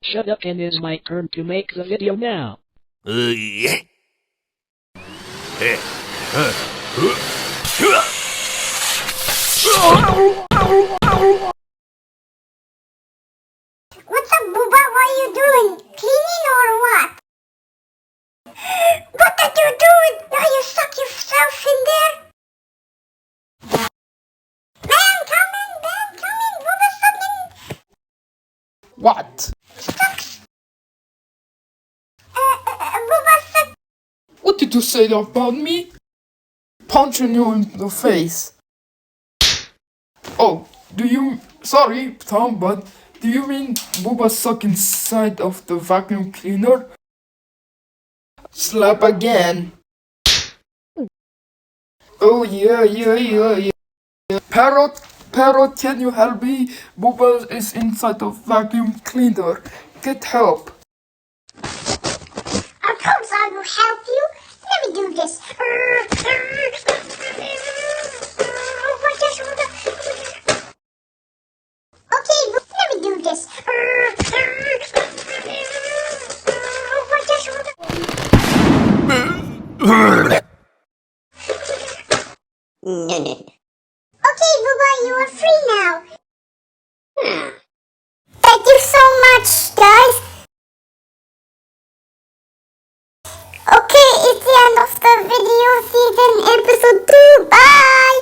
Shut up, and it's my turn to make the video now. Yeah. What's up, booba? What are you doing? Cleaning or what? What are you doing? Now you suck yourself in there? Man, coming! Booba's sucking! What? Sucks! Booba sucks! What did you say about me? Punching you in the face. Oh, sorry, Tom, but do you mean Booba suck inside of the vacuum cleaner? Slap again. Oh yeah. Parrot, can you help me? Booba is inside the vacuum cleaner. Get help. Of course I will help you. Let me do this. Okay, let me do this. Okay, Booba, you are free now. Thank you so much, guys. Okay, it's the end of the video season episode 2. Bye!